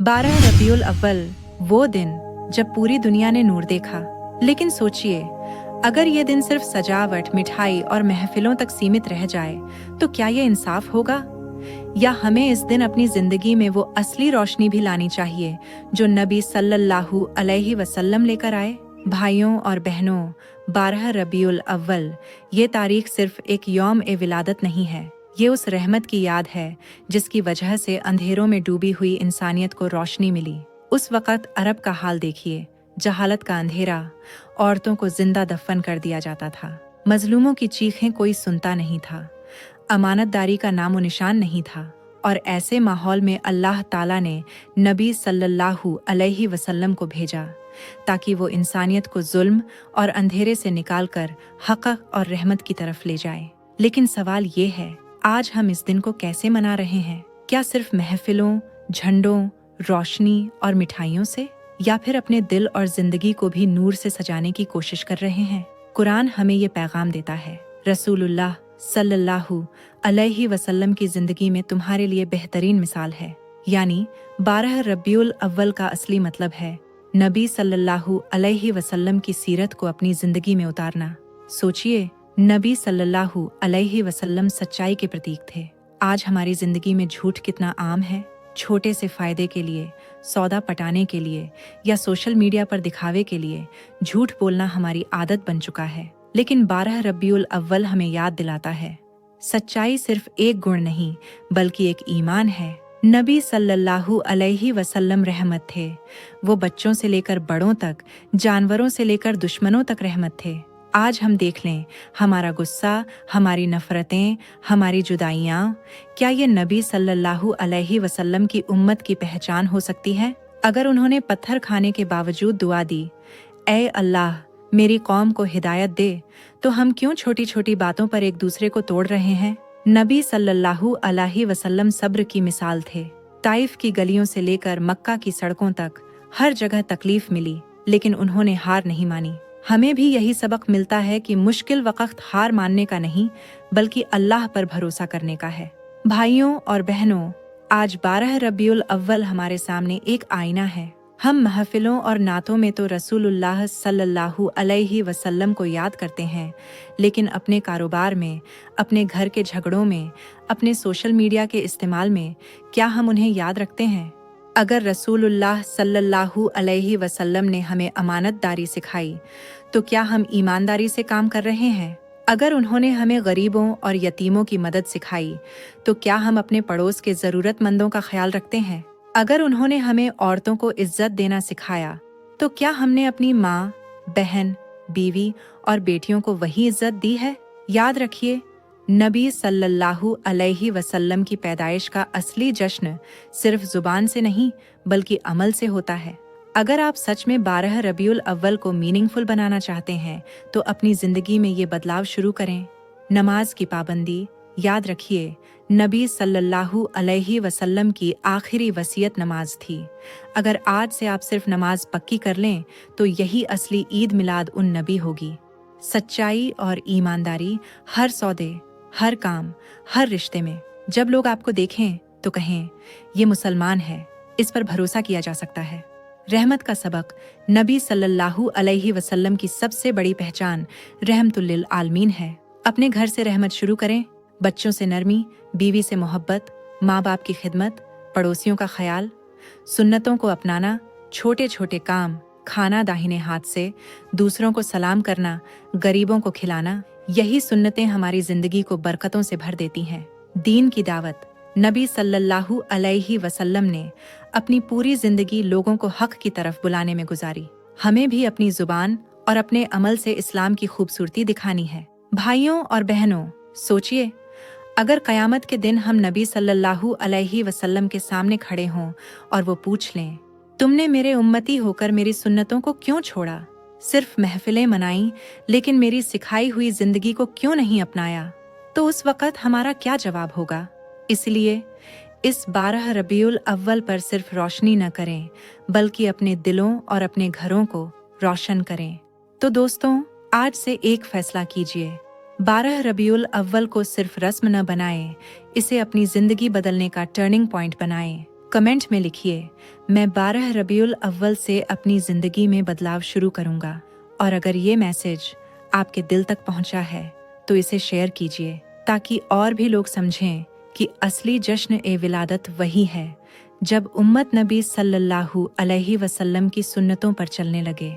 12 रबीउल अव्वल, वो दिन जब पूरी दुनिया ने नूर देखा। लेकिन सोचिए, अगर ये दिन सिर्फ सजावट, मिठाई और महफिलों तक सीमित रह जाए तो क्या ये इंसाफ होगा? या हमें इस दिन अपनी जिंदगी में वो असली रोशनी भी लानी चाहिए जो नबी सल्लल्लाहु अलैहि वसल्लम लेकर आए? भाइयों और बहनों, 12 रबीउल अव्वल ये तारीख सिर्फ एक यौम ए विलादत नहीं है। ये उस रहमत की याद है जिसकी वजह से अंधेरों में डूबी हुई इंसानियत को रोशनी मिली। उस वक़्त अरब का हाल देखिए, जहालत का अंधेरा, औरतों को जिंदा दफन कर दिया जाता था, मजलूमों की चीखें कोई सुनता नहीं था, अमानतदारी का नामो निशान नहीं था। और ऐसे माहौल में अल्लाह ताला ने नबी सल्लल्लाहु अलैहि वसल्लम को भेजा ताकि वो इंसानियत को जुल्म और अंधेरे से निकालकर हक़ और रहमत की तरफ ले जाए। लेकिन सवाल ये है, आज हम इस दिन को कैसे मना रहे हैं? क्या सिर्फ महफिलों, झंडों, रोशनी और मिठाइयों से, या फिर अपने दिल और जिंदगी को भी नूर से सजाने की कोशिश कर रहे हैं? कुरान हमें ये पैगाम देता है, रसूलुल्लाह सल्लल्लाहु अलैहि वसल्लम की जिंदगी में तुम्हारे लिए बेहतरीन मिसाल है। यानी 12 रबीउल अव्वल का असली मतलब है नबी सल्लल्लाहु अलैहि वसल्लम की सीरत को अपनी जिंदगी में उतारना। सोचिए, नबी सल्लल्लाहु अलैहि वसल्लम सच्चाई के प्रतीक थे। आज हमारी जिंदगी में झूठ कितना आम है। छोटे से फायदे के लिए, सौदा पटाने के लिए या सोशल मीडिया पर दिखावे के लिए झूठ बोलना हमारी आदत बन चुका है। लेकिन 12 रबीउल अव्वल हमें याद दिलाता है, सच्चाई सिर्फ एक गुण नहीं बल्कि एक ईमान है। नबी सल्लल्लाहु अलैहि वसल्लम रहमत थे। वो बच्चों से लेकर बड़ों तक, जानवरों से लेकर दुश्मनों तक रहमत थे। आज हम देख लें, हमारा गुस्सा, हमारी नफरतें, हमारी जुदाइयाँ, क्या ये नबी सल्लल्लाहु अलैहि वसल्लम की उम्मत की पहचान हो सकती है? अगर उन्होंने पत्थर खाने के बावजूद दुआ दी, ऐ अल्लाह मेरी कौम को हिदायत दे, तो हम क्यों छोटी छोटी बातों पर एक दूसरे को तोड़ रहे हैं? नबी सल्लल्लाहु अलैहि वसल्लम सब्र की मिसाल थे। ताइफ की गलियों से लेकर मक्का की सड़कों तक हर जगह तकलीफ मिली, लेकिन उन्होंने हार नहीं मानी। हमें भी यही सबक मिलता है कि मुश्किल वक्त हार मानने का नहीं बल्कि अल्लाह पर भरोसा करने का है। भाइयों और बहनों, आज 12 रबीउल अव्वल हमारे सामने एक आईना है। हम महफिलों और नातों में तो रसूलुल्लाह सल्लल्लाहु अलैहि वसल्लम को याद करते हैं, लेकिन अपने कारोबार में, अपने घर के झगड़ों में, अपने सोशल मीडिया के इस्तेमाल में क्या हम उन्हें याद रखते हैं? अगर रसूलुल्लाह सल्लल्लाहु अलैहि वसल्लम ने हमें अमानतदारी सिखाई, तो क्या हम ईमानदारी से काम कर रहे हैं? अगर उन्होंने हमें गरीबों और यतीमों की मदद सिखाई, तो क्या हम अपने पड़ोस के ज़रूरतमंदों का ख्याल रखते हैं? अगर उन्होंने हमें औरतों को इज्जत देना सिखाया, तो क्या हमने अपनी माँ, बहन, बीवी और बेटियों को वही इज्जत दी है? याद रखिए, नबी सल्लल्लाहु अलैहि वसल्लम की पैदाइश का असली जश्न सिर्फ जुबान से नहीं बल्कि अमल से होता है। अगर आप सच में 12 रबीउल अव्वल को मीनिंगफुल बनाना चाहते हैं तो अपनी जिंदगी में ये बदलाव शुरू करें। नमाज की पाबंदी, याद रखिए, नबी सल्लल्लाहु अलैहि वसल्लम की आखिरी वसीयत नमाज थी। अगर आज से आप सिर्फ नमाज पक्की कर लें तो यही असली ईद मिलाद उन नबी होगी। सच्चाई और ईमानदारी हर सौदे, हर काम, हर रिश्ते में। जब लोग आपको देखें तो कहें, ये मुसलमान है, इस पर भरोसा किया जा सकता है। रहमत का सबक, नबी सल्लल्लाहु अलैहि वसल्लम की सबसे बड़ी पहचान रहमतुल लिल आलमीन है। अपने घर से रहमत शुरू करें। बच्चों से नरमी, बीवी से मोहब्बत, माँ बाप की खिदमत, पड़ोसियों का ख्याल, सुन्नतों को अपनाना, छोटे छोटे काम, खाना दाहिने हाथ से, दूसरों को सलाम करना, गरीबों को खिलाना, यही सुन्नतें हमारी जिंदगी को बरकतों से भर देती हैं। दीन की दावत, नबी सल्लल्लाहु अलैहि वसल्लम ने अपनी पूरी जिंदगी लोगों को हक की तरफ बुलाने में गुजारी। हमें भी अपनी जुबान और अपने अमल से इस्लाम की खूबसूरती दिखानी है। भाइयों और बहनों, सोचिए, अगर क़यामत के दिन हम नबी सल्लल्लाहु अलैहि वसल्लम के सामने खड़े हों और वो पूछ लें, तुमने मेरे उम्मती होकर मेरी सुन्नतों को क्यों छोड़ा? सिर्फ महफिलें मनाई लेकिन मेरी सिखाई हुई जिंदगी को क्यों नहीं अपनाया? तो उस वक़्त हमारा क्या जवाब होगा? इसलिए इस 12 रबीउल अव्वल पर सिर्फ रोशनी न करें बल्कि अपने दिलों और अपने घरों को रोशन करें। तो दोस्तों, आज से एक फैसला कीजिए, 12 रबीउल अव्वल को सिर्फ रस्म न बनाएं, इसे अपनी जिंदगी बदलने का टर्निंग पॉइंट बनाएं। कमेंट में लिखिए, मैं 12 रबीउल अव्वल से अपनी ज़िंदगी में बदलाव शुरू करूँगा। और अगर ये मैसेज आपके दिल तक पहुँचा है तो इसे शेयर कीजिए ताकि और भी लोग समझें कि असली जश्न ए विलादत वही है जब उम्मत नबी सल्लल्लाहु अलैहि वसल्लम की सुन्नतों पर चलने लगे।